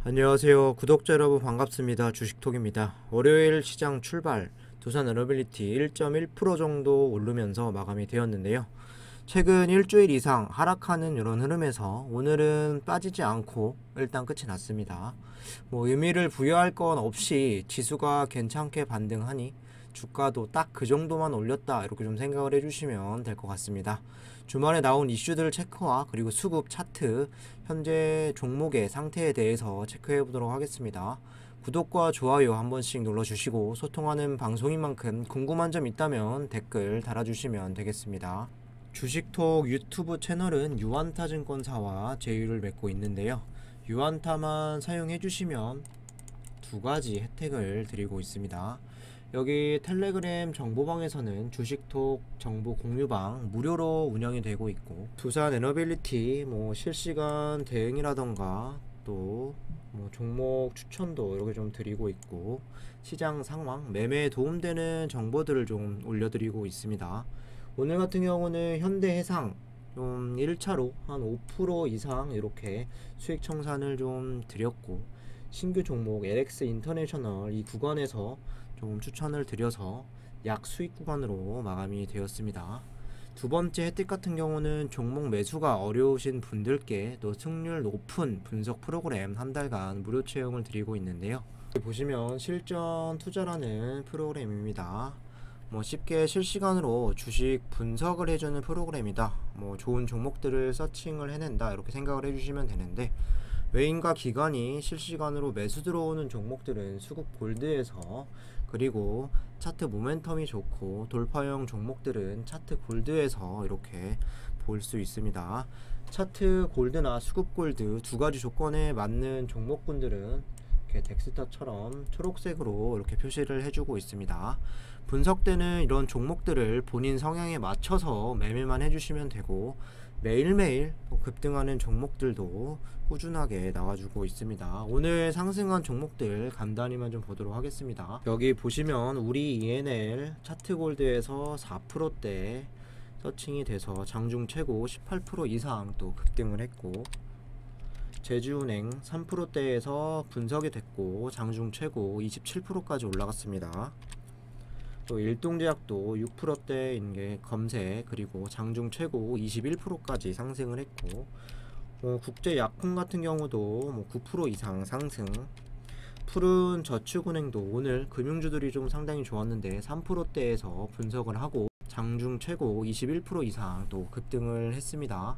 안녕하세요. 구독자 여러분 반갑습니다. 주식톡입니다. 월요일 시장 출발, 두산 에너빌리티 1.1% 정도 오르면서 마감이 되었는데요. 최근 일주일 이상 하락하는 이런 흐름에서 오늘은 빠지지 않고 일단 끝이 났습니다. 의미를 부여할 건 없이 지수가 괜찮게 반등하니 주가도 딱 그 정도만 올렸다, 이렇게 좀 생각을 해주시면 될 것 같습니다. 주말에 나온 이슈들 체크와 그리고 수급 차트, 현재 종목의 상태에 대해서 체크해 보도록 하겠습니다. 구독과 좋아요 한 번씩 눌러주시고, 소통하는 방송인 만큼 궁금한 점 있다면 댓글 달아주시면 되겠습니다. 주식톡 유튜브 채널은 유한타증권사와 제휴를 맺고 있는데요. 유한타만 사용해 주시면 두 가지 혜택을 드리고 있습니다. 여기 텔레그램 정보방에서는 주식톡 정보 공유방 무료로 운영이 되고 있고, 두산 에너빌리티 실시간 대응이라던가 또 종목 추천도 이렇게 좀 드리고 있고, 시장 상황, 매매에 도움되는 정보들을 좀 올려드리고 있습니다. 오늘 같은 경우는 현대해상 좀 1차로 한 5% 이상 이렇게 수익 청산을 좀 드렸고, 신규 종목 LX 인터내셔널 이 구간에서 좀 추천을 드려서 약 수익 구간으로 마감이 되었습니다. 두 번째 혜택 같은 경우는 종목 매수가 어려우신 분들께 또 승률 높은 분석 프로그램 한 달간 무료 채용을 드리고 있는데요. 보시면 실전 투자라는 프로그램입니다. 쉽게 실시간으로 주식 분석을 해주는 프로그램이다, 좋은 종목들을 서칭을 해낸다, 이렇게 생각을 해주시면 되는데, 외인과 기관이 실시간으로 매수 들어오는 종목들은 수급 골드에서, 그리고 차트 모멘텀이 좋고 돌파형 종목들은 차트 골드에서 이렇게 볼 수 있습니다. 차트 골드나 수급 골드 두 가지 조건에 맞는 종목군들은 이렇게 덱스터처럼 초록색으로 이렇게 표시를 해주고 있습니다. 분석되는 이런 종목들을 본인 성향에 맞춰서 매매만 해주시면 되고, 매일매일 급등하는 종목들도 꾸준하게 나와주고 있습니다. 오늘 상승한 종목들 간단히만 좀 보도록 하겠습니다. 여기 보시면 우리 ENL 차트골드에서 4%대 서칭이 돼서 장중 최고 18% 이상 또 급등을 했고, 제주은행 3%대에서 분석이 됐고 장중 최고 27%까지 올라갔습니다. 또 일동제약도 6%대인 게 검색, 그리고 장중 최고 21%까지 상승을 했고, 국제약품 같은 경우도 9% 이상 상승. 푸른 저축은행도 오늘 금융주들이 좀 상당히 좋았는데 3%대에서 분석을 하고 장중 최고 21% 이상 또 급등을 했습니다.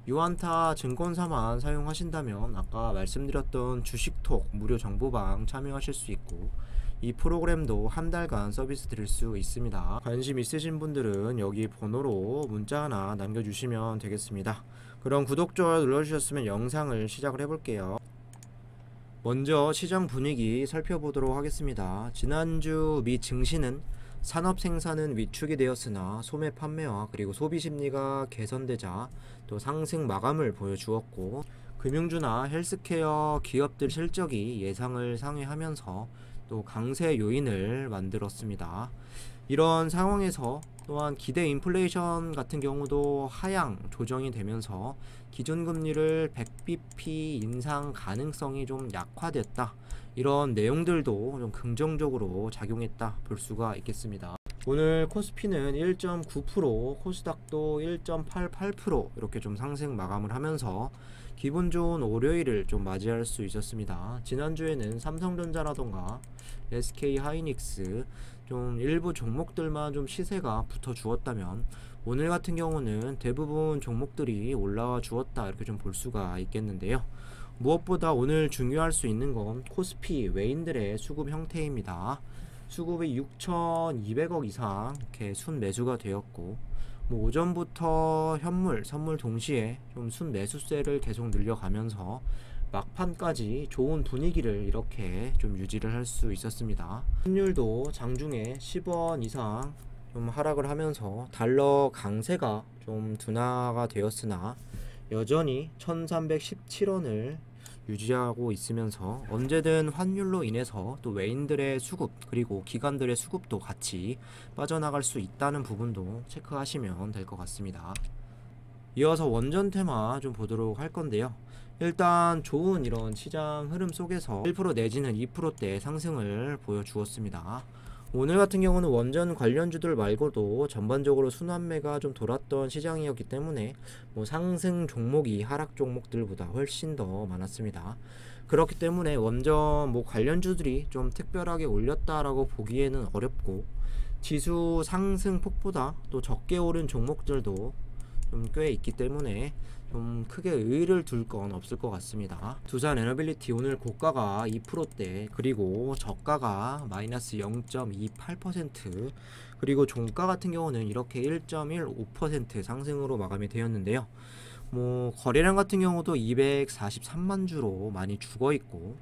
유한타 증권사만 사용하신다면 아까 말씀드렸던 주식톡 무료 정보방 참여하실 수 있고, 이 프로그램도 한 달간 서비스 드릴 수 있습니다. 관심 있으신 분들은 여기 번호로 문자 하나 남겨주시면 되겠습니다. 그럼 구독, 좋아요 눌러주셨으면 영상을 시작을 해볼게요. 먼저 시장 분위기 살펴보도록 하겠습니다. 지난주 미 증시는 산업 생산은 위축이 되었으나 소매 판매와 그리고 소비 심리가 개선되자 또 상승 마감을 보여주었고, 금융주나 헬스케어 기업들 실적이 예상을 상회하면서 또 강세 요인을 만들었습니다. 이런 상황에서 또한 기대 인플레이션 같은 경우도 하향 조정이 되면서 기준금리를 100bp 인상 가능성이 좀 약화됐다, 이런 내용들도 좀 긍정적으로 작용했다 볼 수가 있겠습니다. 오늘 코스피는 1.9%, 코스닥도 1.88% 이렇게 좀 상승 마감을 하면서 기분 좋은 월요일을 좀 맞이할 수 있었습니다. 지난주에는 삼성전자라던가 SK하이닉스 좀 일부 종목들만 좀 시세가 붙어 주었다면, 오늘 같은 경우는 대부분 종목들이 올라와 주었다, 이렇게 좀 볼 수가 있겠는데요. 무엇보다 오늘 중요할 수 있는 건 코스피 외인들의 수급 형태입니다. 수급이 6,200억 이상 이렇게 순매수가 되었고, 오전부터 현물, 선물 동시에 좀 순매수세를 계속 늘려가면서 막판까지 좋은 분위기를 이렇게 좀 유지를 할 수 있었습니다. 환율도 장중에 10원 이상 좀 하락을 하면서 달러 강세가 좀 둔화가 되었으나 여전히 1317원을 유지하고 있으면서 언제든 환율로 인해서 또 외인들의 수급 그리고 기관들의 수급도 같이 빠져나갈 수 있다는 부분도 체크하시면 될 것 같습니다. 이어서 원전 테마 좀 보도록 할 건데요. 일단 좋은 이런 시장 흐름 속에서 1% 내지는 2%대 상승을 보여주었습니다. 오늘 같은 경우는 원전 관련주들 말고도 전반적으로 순환매가 좀 돌았던 시장이었기 때문에 상승 종목이 하락 종목들보다 훨씬 더 많았습니다. 그렇기 때문에 원전 관련주들이 좀 특별하게 올렸다라고 보기에는 어렵고, 지수 상승 폭보다 또 적게 오른 종목들도 좀 꽤 있기 때문에 좀 크게 의의를 둘 건 없을 것 같습니다. 두산 에너빌리티 오늘 고가가 2%대, 그리고 저가가 마이너스 0.28%, 그리고 종가 같은 경우는 이렇게 1.15% 상승으로 마감이 되었는데요. 거래량 같은 경우도 243만 주로 많이 죽어 있고,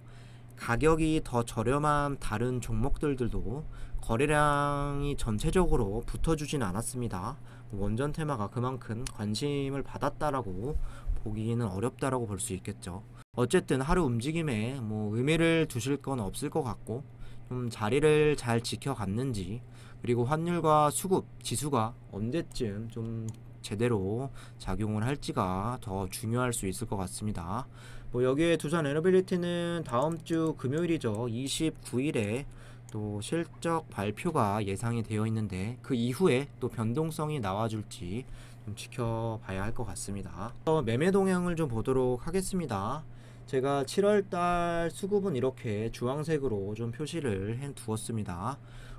가격이 더 저렴한 다른 종목들도 거래량이 전체적으로 붙어주진 않았습니다. 원전 테마가 그만큼 관심을 받았다라고 보기는 어렵다라고 볼 수 있겠죠. 어쨌든 하루 움직임에 의미를 두실 건 없을 것 같고, 좀 자리를 잘 지켜갔는지, 그리고 환율과 수급 지수가 언제쯤 좀 제대로 작용을 할지가 더 중요할 수 있을 것 같습니다. 여기에 두산 에너빌리티는 다음 주 금요일이죠. 29일에 또 실적 발표가 예상이 되어 있는데, 그 이후에 또 변동성이 나와줄지 좀 지켜봐야 할 것 같습니다. 매매 동향을 좀 보도록 하겠습니다. 제가 7월달 수급은 이렇게 주황색으로 좀 표시를 해 두었습니다.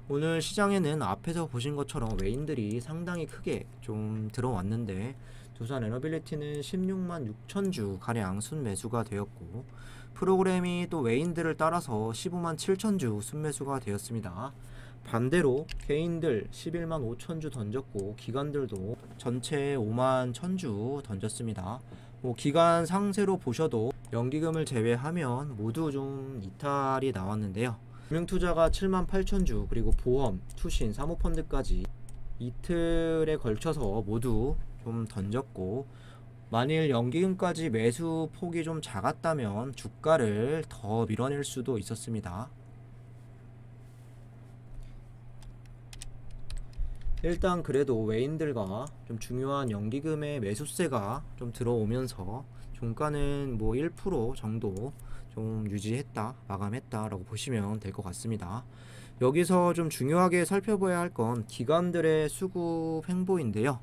오늘 시장에는 앞에서 보신 것처럼 외인들이 상당히 크게 좀 들어왔는데, 두산 에너빌리티는 16만 6천 주 가량 순매수가 되었고, 프로그램이 또 외인들을 따라서 15만 7천 주 순매수가 되었습니다. 반대로 개인들 11만 5천 주 던졌고, 기관들도 전체 5만 1천 주 던졌습니다. 기간 상세로 보셔도 연기금을 제외하면 모두 좀 이탈이 나왔는데요. 금융투자가 7만 8천 주, 그리고 보험, 투신, 사모펀드까지 이틀에 걸쳐서 모두 좀 던졌고, 만일 연기금까지 매수 폭이 좀 작았다면 주가를 더 밀어낼 수도 있었습니다. 일단 그래도 외인들과 좀 중요한 연기금의 매수세가 좀 들어오면서 종가는 1% 정도 좀 유지했다, 마감했다 라고 보시면 될 것 같습니다. 여기서 좀 중요하게 살펴봐야 할 건 기관들의 수급 행보인데요.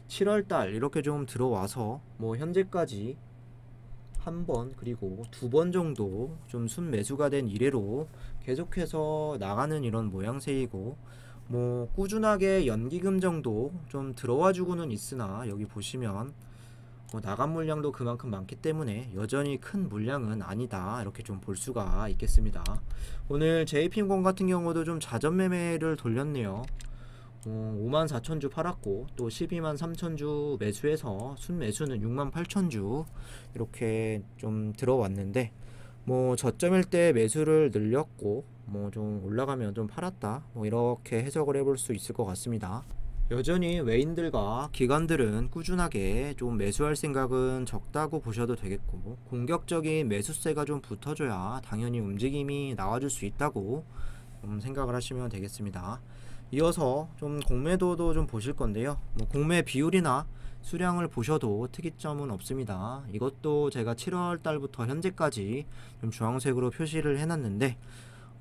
7월달 이렇게 좀 들어와서 현재까지 한 번, 그리고 두 번 정도 좀 순매수가 된 이래로 계속해서 나가는 이런 모양새이고, 꾸준하게 연기금 정도 좀 들어와 주고는 있으나, 여기 보시면 나간 물량도 그만큼 많기 때문에 여전히 큰 물량은 아니다, 이렇게 좀 볼 수가 있겠습니다. 오늘 JP인공 같은 경우도 좀 자전 매매를 돌렸네요. 5만 4천 주 팔았고, 또 12만 3천 주 매수해서 순매수는 6만 8천 주 이렇게 좀 들어왔는데, 저점일 때 매수를 늘렸고, 좀 올라가면 좀 팔았다, 이렇게 해석을 해볼 수 있을 것 같습니다. 여전히 외인들과 기관들은 꾸준하게 좀 매수할 생각은 적다고 보셔도 되겠고, 공격적인 매수세가 좀 붙어줘야 당연히 움직임이 나와줄 수 있다고 좀 생각을 하시면 되겠습니다. 이어서 좀 공매도도 좀 보실 건데요. 공매 비율이나 수량을 보셔도 특이점은 없습니다. 이것도 제가 7월 달부터 현재까지 좀 주황색으로 표시를 해놨는데,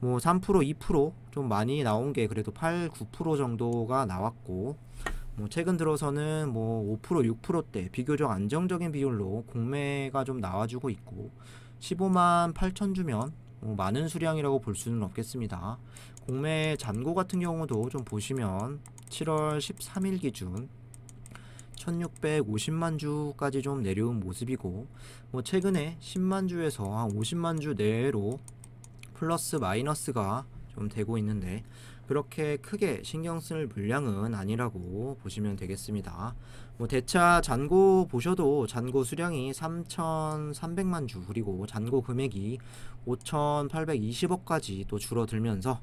3%, 2%좀 많이 나온 게 그래도 8, 9% 정도가 나왔고, 최근 들어서는 5%, 6%대 비교적 안정적인 비율로 공매가 좀 나와주고 있고, 15만 8천 주면 많은 수량이라고 볼 수는 없겠습니다. 공매 잔고 같은 경우도 좀 보시면 7월 13일 기준 1650만 주까지 좀 내려온 모습이고, 최근에 10만 주에서 한 50만 주 내로 플러스 마이너스가 좀 되고 있는데, 그렇게 크게 신경 쓸 물량은 아니라고 보시면 되겠습니다. 대차 잔고 보셔도 잔고 수량이 3,300만 주, 그리고 잔고 금액이 5,820억까지 또 줄어들면서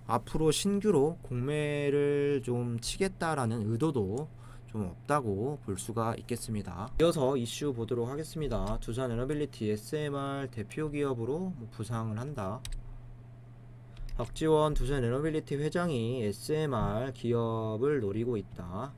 앞으로 신규로 공매를 좀 치겠다라는 의도도 좀 없다고 볼 수가 있겠습니다. 이어서 이슈 보도록 하겠습니다. 두산 에너빌리티 SMR 대표 기업으로 부상을 한다. 박지원 두산 에너빌리티 회장이 SMR 기업을 노리고 있다.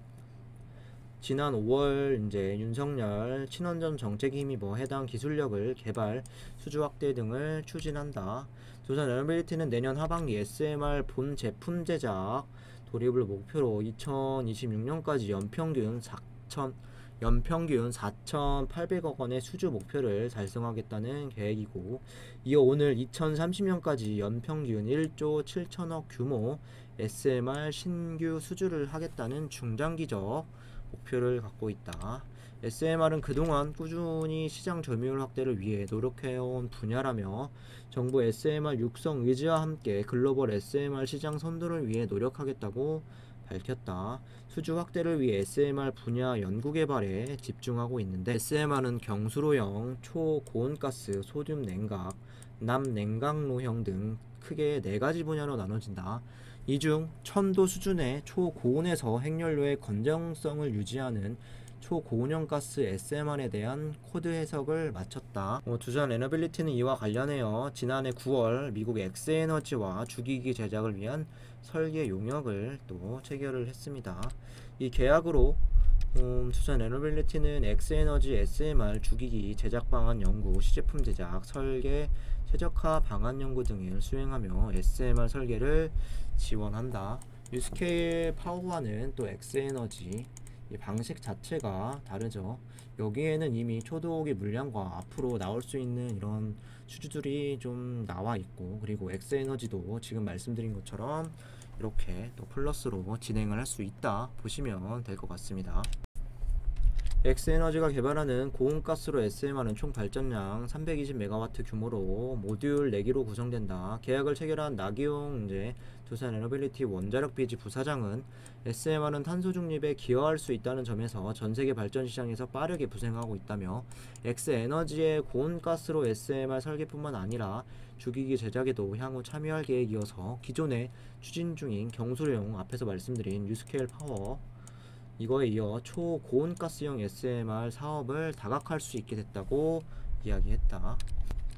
지난 5월 이제 윤석열 친원전 정책에 힘입어 해당 기술력을 개발, 수주 확대 등을 추진한다. 두산 에너빌리티는 내년 하반기 SMR 본 제품 제작 돌입을 목표로 2026년까지 연평균 4,800억 원의 수주 목표를 달성하겠다는 계획이고, 이어 오늘 2030년까지 연평균 1조 7천억 규모 SMR 신규 수주를 하겠다는 중장기적 목표를 갖고 있다. SMR은 그동안 꾸준히 시장 점유율 확대를 위해 노력해온 분야라며 정부 SMR 육성 의지와 함께 글로벌 SMR 시장 선도를 위해 노력하겠다고 밝혔다. 수주 확대를 위해 SMR 분야 연구개발에 집중하고 있는데, SMR은 경수로형, 초고온가스, 소듐 냉각, 남냉각로형 등 크게 4가지 분야로 나눠진다. 이 중 천도 수준의 초고온에서 핵연료의 건전성을 유지하는 초고온형 가스 SMR에 대한 코드 해석을 마쳤다. 두산 에너빌리티는 이와 관련하여 지난해 9월 미국 엑스에너지와 주기기 제작을 위한 설계 용역을 또 체결을 했습니다. 이 계약으로 두산 에너빌리티는 엑스에너지 SMR 주기기 제작 방안 연구, 시제품 제작, 설계, 최적화 방안 연구 등을 수행하며 SMR 설계를 지원한다. 뉴스케일 파워와는 또 엑스에너지 이 방식 자체가 다르죠. 여기에는 이미 초도기 물량과 앞으로 나올 수 있는 이런 수주들이 좀 나와 있고, 그리고 엑스에너지도 지금 말씀드린 것처럼 이렇게 또 플러스로 진행을 할 수 있다 보시면 될 것 같습니다. 엑스에너지가 개발하는 고온가스로 SMR은 총 발전량 320MW 규모로 모듈 4기로 구성된다. 계약을 체결한 나기용 두산 에너빌리티 원자력 비지 부사장은 SMR은 탄소 중립에 기여할 수 있다는 점에서 전세계 발전 시장에서 빠르게 부생하고 있다며, 엑스에너지의 고온가스로 SMR 설계뿐만 아니라 주기기 제작에도 향후 참여할 계획이어서 기존에 추진 중인 경수용, 앞에서 말씀드린 뉴스케일 파워 이거에 이어 초고온가스형 SMR 사업을 다각할 수 있게 됐다고 이야기했다.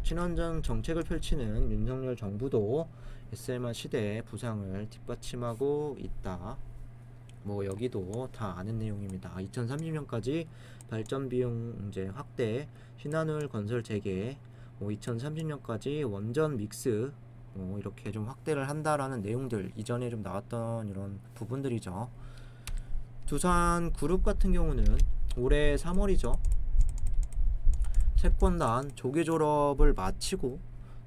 친원전 정책을 펼치는 윤석열 정부도 SMR 시대의 부상을 뒷받침하고 있다. 여기도 다 아는 내용입니다. 2030년까지 발전 비용 확대, 신한울 건설 재개, 2030년까지 원전 믹스 이렇게 좀 확대를 한다라는 내용들, 이전에 좀 나왔던 이런 부분들이죠. 두산 그룹 같은 경우는 올해 3월이죠. 채권단 조기 졸업을 마치고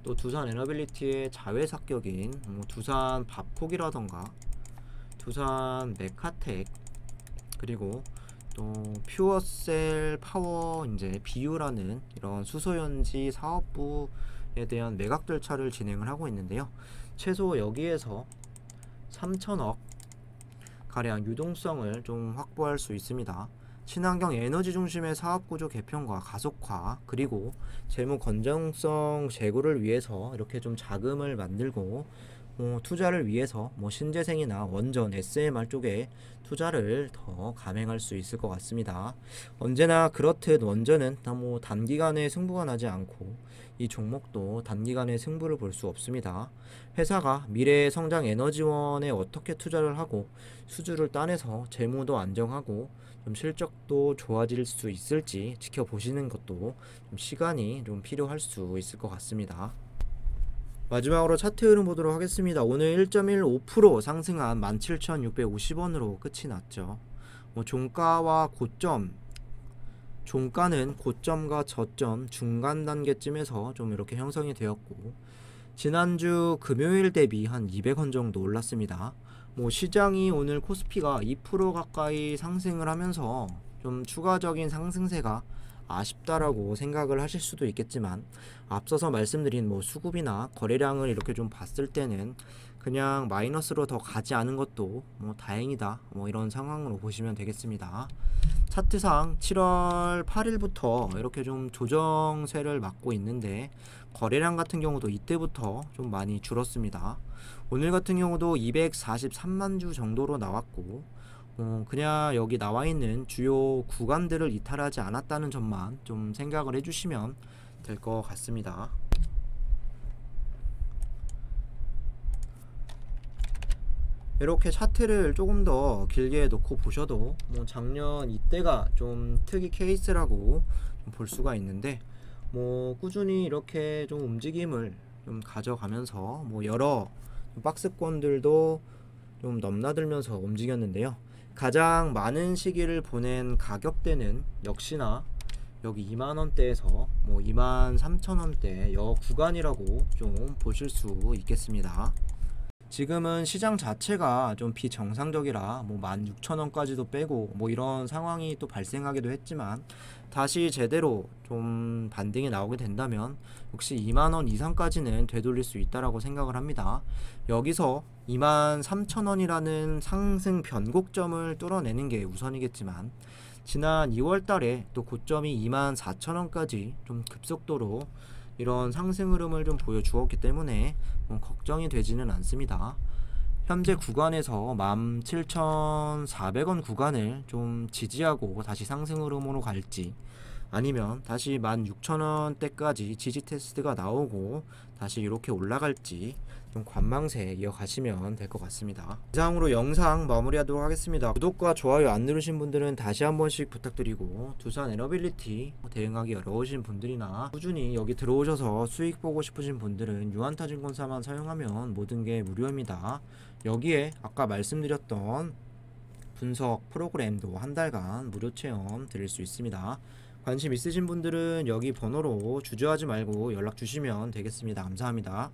또 두산 에너빌리티의 자회사격인 두산 밥콕이라던가 두산 메카텍, 그리고 또 퓨어셀 파워 비유라는 이런 수소연지 사업부에 대한 매각 절차를 진행을 하고 있는데요. 최소 여기에서 3천억 가량 유동성을 좀 확보할 수 있습니다. 친환경 에너지 중심의 사업구조 개편과 가속화, 그리고 재무 건전성 제고를 위해서 이렇게 좀 자금을 만들고 투자를 위해서 신재생이나 원전, SMR 쪽에 투자를 더 감행할 수 있을 것 같습니다. 언제나 그렇듯 원전은 단기간에 승부가 나지 않고 이 종목도 단기간에 승부를 볼 수 없습니다. 회사가 미래의 성장 에너지원에 어떻게 투자를 하고 수주를 따내서 재무도 안정하고 좀 실적도 좋아질 수 있을지 지켜보시는 것도 좀 시간이 좀 필요할 수 있을 것 같습니다. 마지막으로 차트 흐름 보도록 하겠습니다. 오늘 1.15% 상승한 17,650원으로 끝이 났죠. 종가와 고점, 종가는 고점과 저점 중간 단계쯤에서 좀 이렇게 형성이 되었고, 지난주 금요일 대비 한 200원 정도 올랐습니다. 시장이 오늘 코스피가 2% 가까이 상승을 하면서 좀 추가적인 상승세가 아쉽다라고 생각을 하실 수도 있겠지만, 앞서서 말씀드린 수급이나 거래량을 이렇게 좀 봤을 때는 그냥 마이너스로 더 가지 않은 것도 다행이다, 이런 상황으로 보시면 되겠습니다. 차트상 7월 8일부터 이렇게 좀 조정세를 맞고 있는데, 거래량 같은 경우도 이때부터 좀 많이 줄었습니다. 오늘 같은 경우도 243만 주 정도로 나왔고, 그냥 여기 나와 있는 주요 구간들을 이탈하지 않았다는 점만 좀 생각을 해주시면 될 것 같습니다. 이렇게 차트를 조금 더 길게 놓고 보셔도 뭐 작년 이때가 좀 특이 케이스라고 볼 수가 있는데, 뭐 꾸준히 이렇게 좀 움직임을 좀 가져가면서 뭐 여러 박스권들도 좀 넘나들면서 움직였는데요. 가장 많은 시기를 보낸 가격대는 역시나 여기 2만원대에서 뭐 23,000원대 여 구간이라고 좀 보실 수 있겠습니다. 지금은 시장 자체가 좀 비정상적이라 뭐 16,000원까지도 빼고 뭐 이런 상황이 또 발생하기도 했지만, 다시 제대로 좀 반등이 나오게 된다면 역시 2만원 이상까지는 되돌릴 수 있다라고 생각을 합니다. 여기서 23,000원이라는 상승 변곡점을 뚫어내는 게 우선이겠지만, 지난 2월 달에 또 고점이 24,000원까지 좀 급속도로 이런 상승 흐름을 좀 보여주었기 때문에 걱정이 되지는 않습니다. 현재 구간에서 17,400원 구간을 좀 지지하고 다시 상승 흐름으로 갈지, 아니면 다시 16,000원대까지 지지 테스트가 나오고 다시 이렇게 올라갈지 좀 관망세 이어가시면 될 것 같습니다. 이상으로 영상 마무리하도록 하겠습니다. 구독과 좋아요 안 누르신 분들은 다시 한 번씩 부탁드리고, 두산 에너빌리티 대응하기 어려우신 분들이나 꾸준히 여기 들어오셔서 수익 보고 싶으신 분들은 유한타증권사만 사용하면 모든 게 무료입니다. 여기에 아까 말씀드렸던 분석 프로그램도 한 달간 무료 체험 드릴 수 있습니다. 관심 있으신 분들은 여기 번호로 주저하지 말고 연락 주시면 되겠습니다. 감사합니다.